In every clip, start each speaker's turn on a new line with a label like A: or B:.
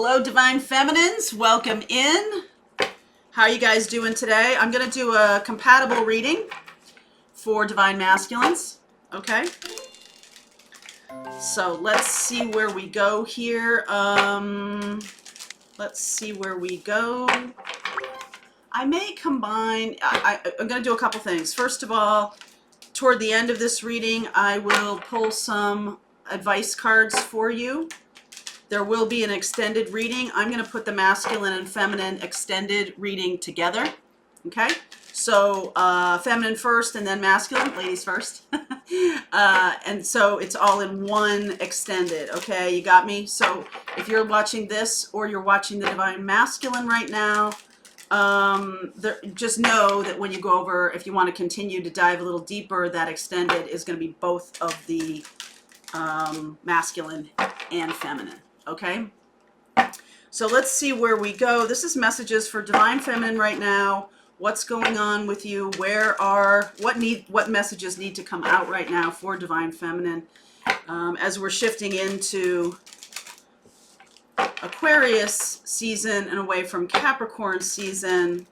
A: Hello, Divine Feminines. Welcome in. How are you guys doing today? I'm going to do a compatible reading for Divine Masculines. Okay. So let's see where we go here. Let's see where we go. I may combine, I'm going to do a couple things. First of all, toward the end of this reading, I will pull some advice cards for you. There will be an extended reading. I'm going to put the masculine and feminine extended reading together. Okay? So feminine first and then masculine, ladies first. And so it's all in one extended. Okay, you got me? So if you're watching this or you're watching the Divine Masculine right now, just know that when you go over, if you want to continue to dive a little deeper, that extended is going to be both of the masculine and feminine. Okay, so let's see where we go. This is messages for Divine Feminine right now. What's going on with you? What messages need to come out right now for Divine Feminine as we're shifting into Aquarius season and away from Capricorn season.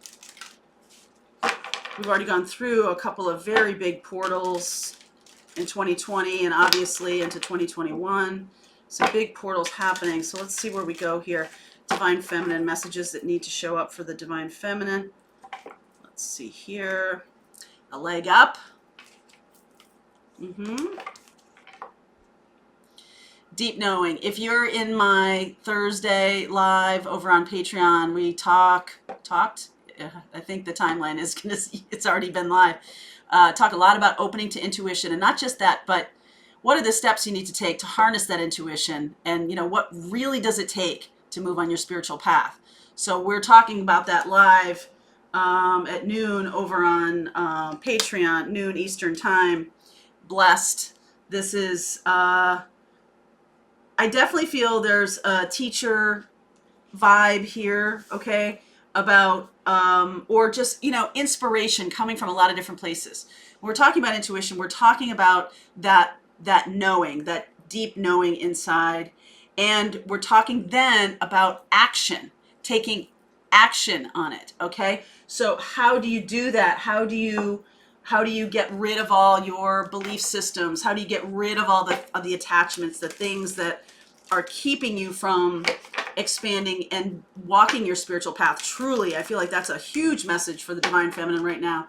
A: We've already gone through a couple of very big portals in 2020 and obviously into 2021. Some big portals happening. So let's see where we go here. Divine Feminine, messages that need to show up for the Divine Feminine. Let's see here. A leg up. Deep knowing. If you're in my Thursday live over on Patreon, we talked. I think the timeline is it's already been live. Talk a lot about opening to intuition, and not just that, but what are the steps you need to take to harness that intuition, and what really does it take to move on your spiritual path. So we're talking about that live at noon over on Patreon, noon Eastern time. Blessed. This is I definitely feel there's a teacher vibe here, okay, about or just inspiration coming from a lot of different places. When we're talking about intuition, we're talking about that knowing, that deep knowing inside. And we're talking then about action, taking action on it. Okay. So how do you do that? How do you get rid of all your belief systems? How do you get rid of all the attachments, the things that are keeping you from expanding and walking your spiritual path? Truly, I feel like that's a huge message for the Divine Feminine right now.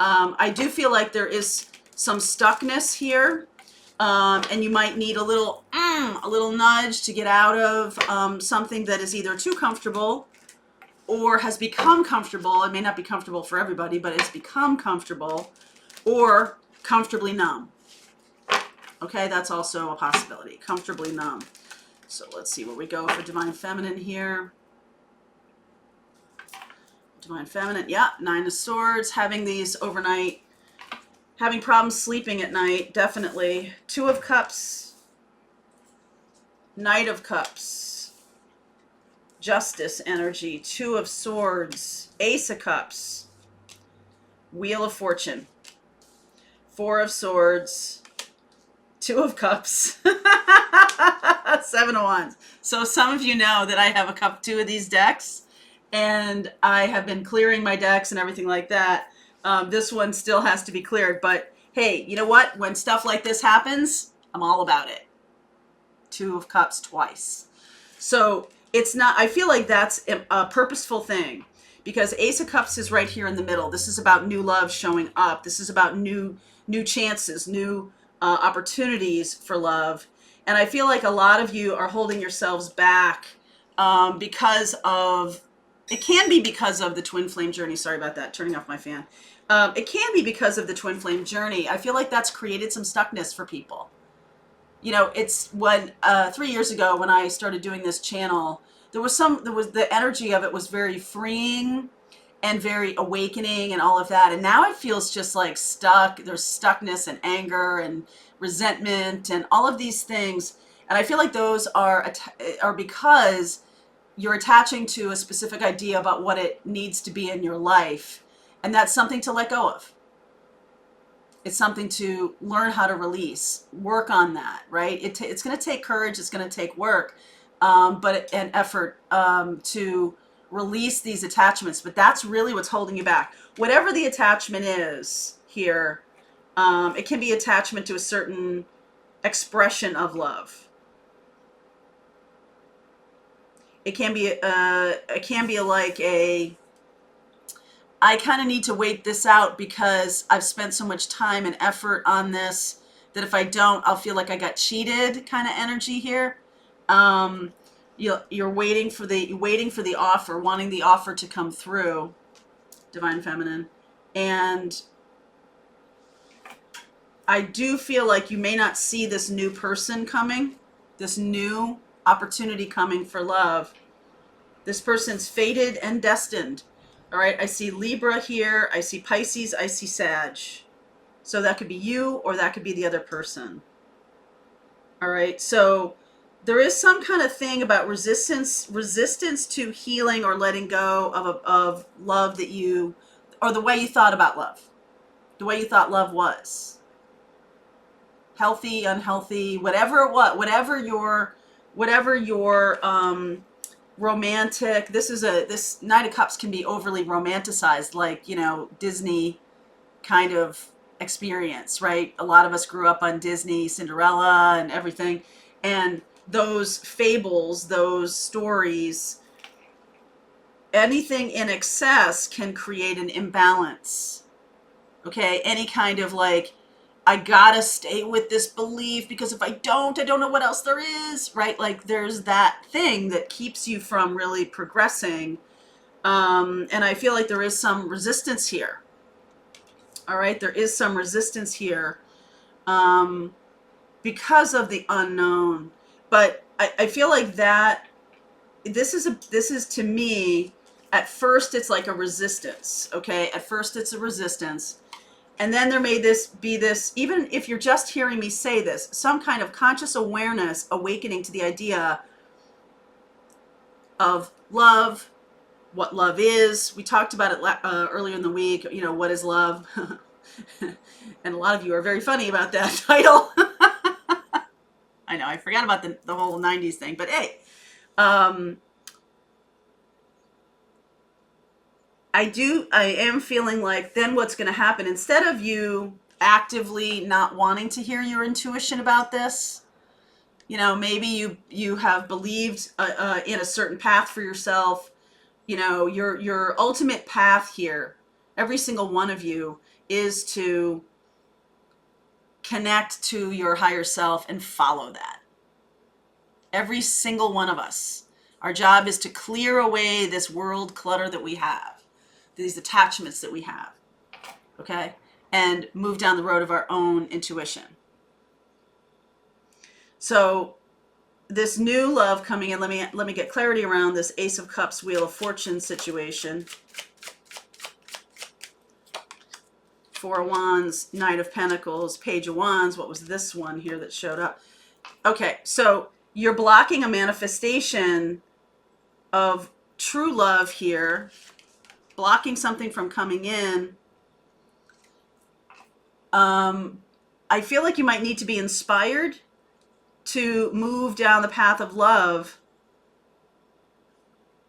A: I do feel like there is some stuckness here. And you might need a little nudge to get out of something that is either too comfortable or has become comfortable. It may not be comfortable for everybody, but it's become comfortable, or comfortably numb. Okay, that's also a possibility. Comfortably numb. So let's see where we go for Divine Feminine here. Divine Feminine, yeah, Nine of Swords, having these overnight. Having problems sleeping at night, definitely. Two of Cups, Knight of Cups, Justice energy, Two of Swords, Ace of Cups, Wheel of Fortune, Four of Swords, Two of Cups, Seven of Wands. So some of you know that I have two of these decks, and I have been clearing my decks and everything like that. This one still has to be cleared, but hey, you know what? When stuff like this happens, I'm all about it. Two of Cups twice. So it's not, I feel like that's a purposeful thing, because Ace of Cups is right here in the middle. This is about new love showing up. This is about new chances, new opportunities for love. And I feel like a lot of you are holding yourselves back because of, it can be because of the twin flame journey. Sorry about that, turning off my fan. It can be because of the twin flame journey. I feel like that's created some stuckness for people. It's when 3 years ago when I started doing this channel, there was the energy of it was very freeing and very awakening and all of that. And now it feels just like stuck. There's stuckness and anger and resentment and all of these things. And I feel like those are because you're attaching to a specific idea about what it needs to be in your life. And that's something to let go of. It's something to learn how to release, work on that, right? It's going to take courage. It's going to take work. but an effort to release these attachments. But that's really what's holding you back. Whatever the attachment is here, it can be attachment to a certain expression of love. It can be like a, I kind of need to wait this out because I've spent so much time and effort on this that if I don't, I'll feel like I got cheated kind of energy here. You're waiting for the offer, wanting the offer to come through, Divine Feminine. And I do feel like you may not see this new person coming, this new opportunity coming for love. This person's fated and destined. All right, I see Libra here, I see Pisces, I see Sag. So that could be you or that could be the other person. All right, so there is some kind of thing about resistance to healing or letting go of love that you, or the way you thought about love, the way you thought love was. Healthy, unhealthy, whatever it was, whatever your romantic, this Knight of Cups can be overly romanticized, like, Disney kind of experience, right? A lot of us grew up on Disney, Cinderella and everything. And those fables, those stories, anything in excess can create an imbalance. Okay? Any kind of like, I gotta stay with this belief because if I don't know what else there is, right? Like there's that thing that keeps you from really progressing. And I feel like there is some resistance here. All right, there is some resistance here because of the unknown. But I feel like that this is to me, at first it's like a resistance. Okay, at first it's a resistance. And then there may be this, even if you're just hearing me say this, some kind of conscious awareness awakening to the idea of love, what love is. We talked about it earlier in the week, what is love? And a lot of you are very funny about that title. I know, I forgot about the whole 90s thing, but hey, I am feeling like then what's going to happen, instead of you actively not wanting to hear your intuition about this, maybe you have believed in a certain path for yourself, your ultimate path here, every single one of you, is to connect to your higher self and follow that. Every single one of us. Our job is to clear away this world clutter that we have, these attachments that we have, okay? And move down the road of our own intuition. So this new love coming in, let me get clarity around this Ace of Cups, Wheel of Fortune situation. Four of Wands, Knight of Pentacles, Page of Wands. What was this one here that showed up? Okay, so you're blocking a manifestation of true love here, blocking something from coming in. I feel like you might need to be inspired to move down the path of love.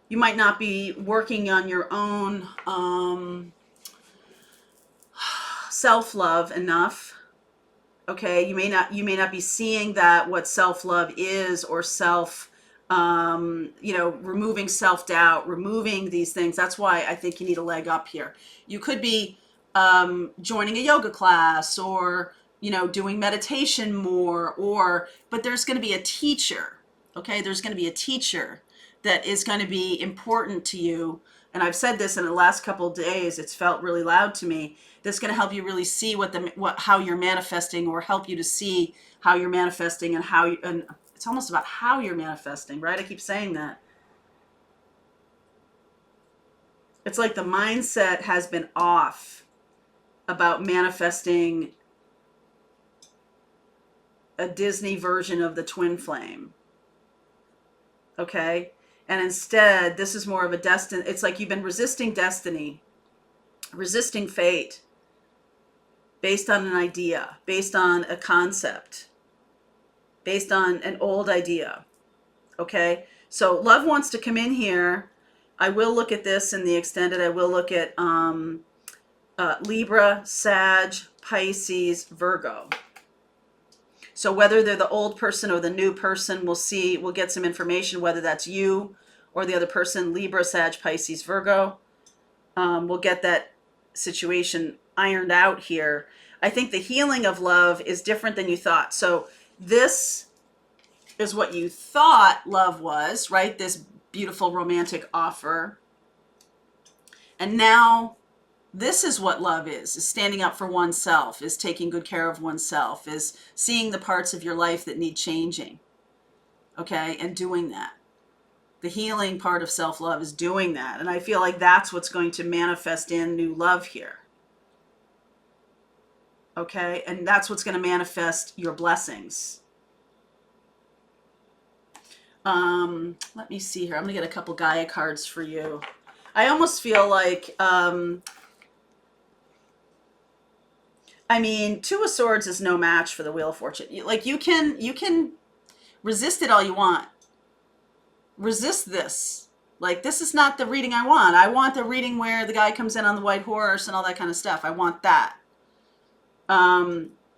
A: You might not be working on your own self-love enough. Okay, you may not be seeing that what self-love is, or removing self-doubt, removing these things. That's why I think you need a leg up here. You could be joining a yoga class, or doing meditation more, but there's going to be a teacher. Okay, there's going to be a teacher that is going to be important to you. And I've said this in the last couple of days, it's felt really loud to me. That's going to help you really see how you're manifesting, or help you to see how you're manifesting, and it's almost about how you're manifesting, right? I keep saying that. It's like the mindset has been off about manifesting a Disney version of the twin flame. Okay? And instead, this is more of a destiny. It's like you've been resisting destiny, resisting fate, based on an idea, based on a concept, based on an old idea. Okay, so love wants to come in here. I will look at this in the extended. I will look at Libra, Sag, Pisces, Virgo. So whether they're the old person or the new person, we'll get some information, whether that's you or the other person, Libra, Sag, Pisces, Virgo. We'll get that situation ironed out here. I think the healing of love is different than you thought. So this is what you thought love was, right? This beautiful romantic offer. And now this is what love is standing up for oneself, is taking good care of oneself, is seeing the parts of your life that need changing, okay, and doing that. The healing part of self-love is doing that. And I feel like that's what's going to manifest in new love here. Okay, and that's what's going to manifest your blessings. Let me see here. I'm going to get a couple Gaia cards for you. I almost feel like, I mean, Two of Swords is no match for the Wheel of Fortune. Like you can resist it all you want. Resist this. Like, this is not the reading I want. I want the reading where the guy comes in on the white horse and all that kind of stuff. I want that.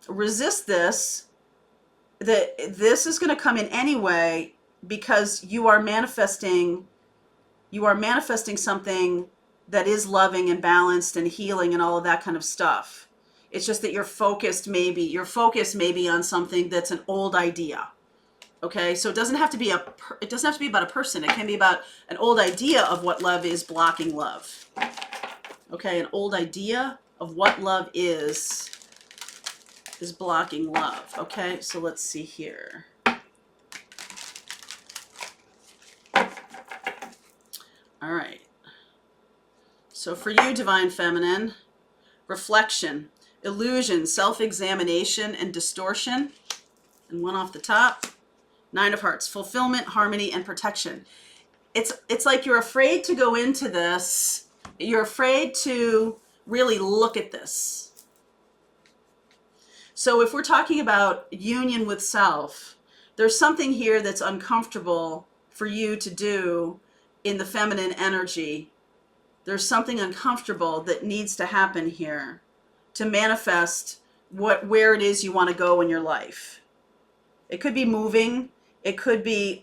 A: Resist this. This is going to come in anyway because you are manifesting something that is loving and balanced and healing and all of that kind of stuff. It's just that you're focused maybe on something that's an old idea. Okay, so it doesn't have to be about a person. It can be about an old idea of what love is blocking love. Okay, an old idea of what love is blocking love. Okay, so let's see here. All right. So for you, Divine Feminine, reflection, illusion, self-examination, and distortion. And one off the top. Nine of Hearts, fulfillment, harmony, and protection. It's like you're afraid to go into this. You're afraid to really look at this. So if we're talking about union with self, there's something here that's uncomfortable for you to do in the feminine energy. There's something uncomfortable that needs to happen here to manifest where it is you want to go in your life. It could be moving. It could be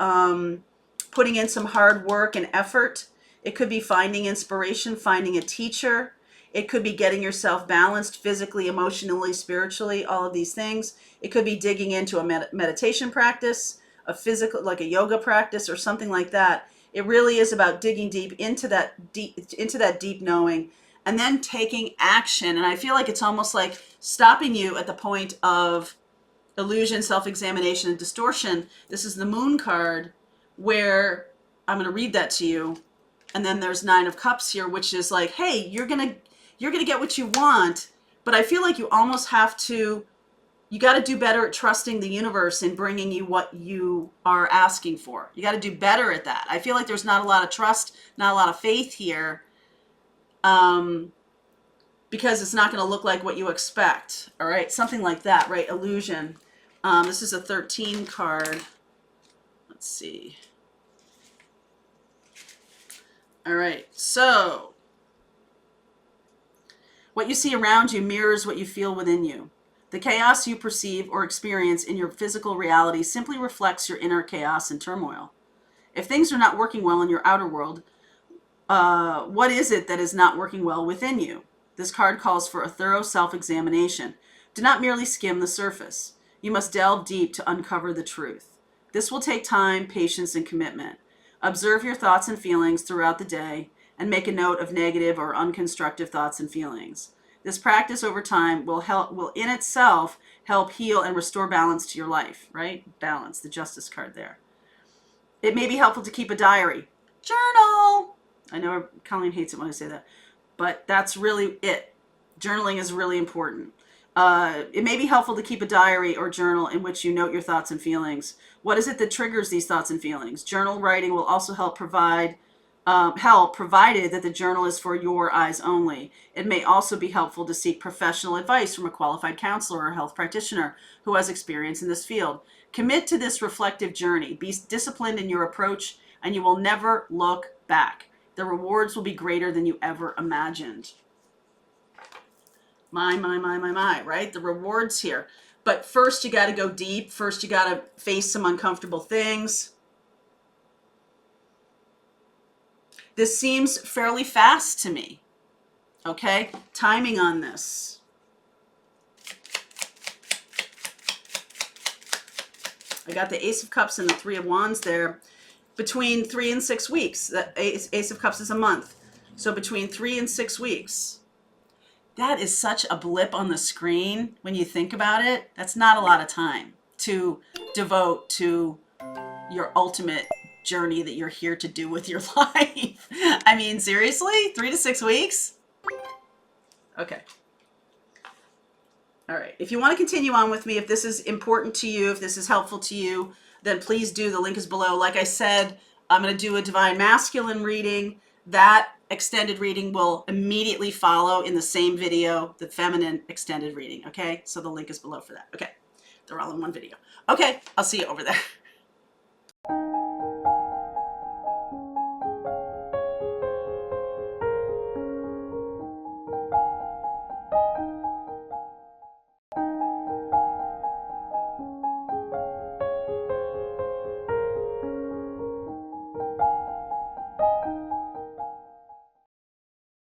A: putting in some hard work and effort. It could be finding inspiration, finding a teacher. It could be getting yourself balanced physically, emotionally, spiritually, all of these things. It could be digging into a meditation practice, a physical, like a yoga practice or something like that. It really is about digging deep into that deep knowing and then taking action. And I feel like it's almost like stopping you at the point of illusion, self-examination, and distortion. This is the Moon card, where I'm going to read that to you. And then there's Nine of Cups here, which is like, hey, you're going to get what you want, but I feel like you almost have to, you got to do better at trusting the universe and bringing you what you are asking for. You got to do better at that. I feel like there's not a lot of trust, not a lot of faith here, because it's not going to look like what you expect. All right, something like that, right? Illusion. This is a 13 card. Let's see. All right, so what you see around you mirrors what you feel within you. The chaos you perceive or experience in your physical reality simply reflects your inner chaos and turmoil. If things are not working well in your outer world, what is it that is not working well within you? This card calls for a thorough self-examination. Do not merely skim the surface. You must delve deep to uncover the truth. This will take time, patience, and commitment. Observe your thoughts and feelings throughout the day and make a note of negative or unconstructive thoughts and feelings. This practice over time will in itself help heal and restore balance to your life, right? Balance, the Justice card there. It may be helpful to keep a diary. Journal! I know Colleen hates it when I say that, but that's really it. Journaling is really important. It may be helpful to keep a diary or journal in which you note your thoughts and feelings. What is it that triggers these thoughts and feelings? Journal writing will also help provided that the journal is for your eyes only. It may also be helpful to seek professional advice from a qualified counselor or health practitioner who has experience in this field. Commit to this reflective journey. Be disciplined in your approach, and you will never look back. The rewards will be greater than you ever imagined. My, right? The rewards here. But first, you got to go deep. First, you got to face some uncomfortable things. This seems fairly fast to me. Okay? Timing on this. I got the Ace of Cups and the Three of Wands there. Between 3 and 6 weeks. The Ace of Cups is a month. So between 3 and 6 weeks. That is such a blip on the screen when you think about it. That's not a lot of time to devote to your ultimate journey that you're here to do with your life. I mean, seriously? 3 to 6 weeks? Okay. All right. If you want to continue on with me, if this is important to you, if this is helpful to you, then please do. The link is below. Like I said, I'm going to do a Divine Masculine reading. That extended reading will immediately follow in the same video, the feminine extended reading. Okay. So the link is below for that. Okay. They're all in one video. Okay. I'll see you over there.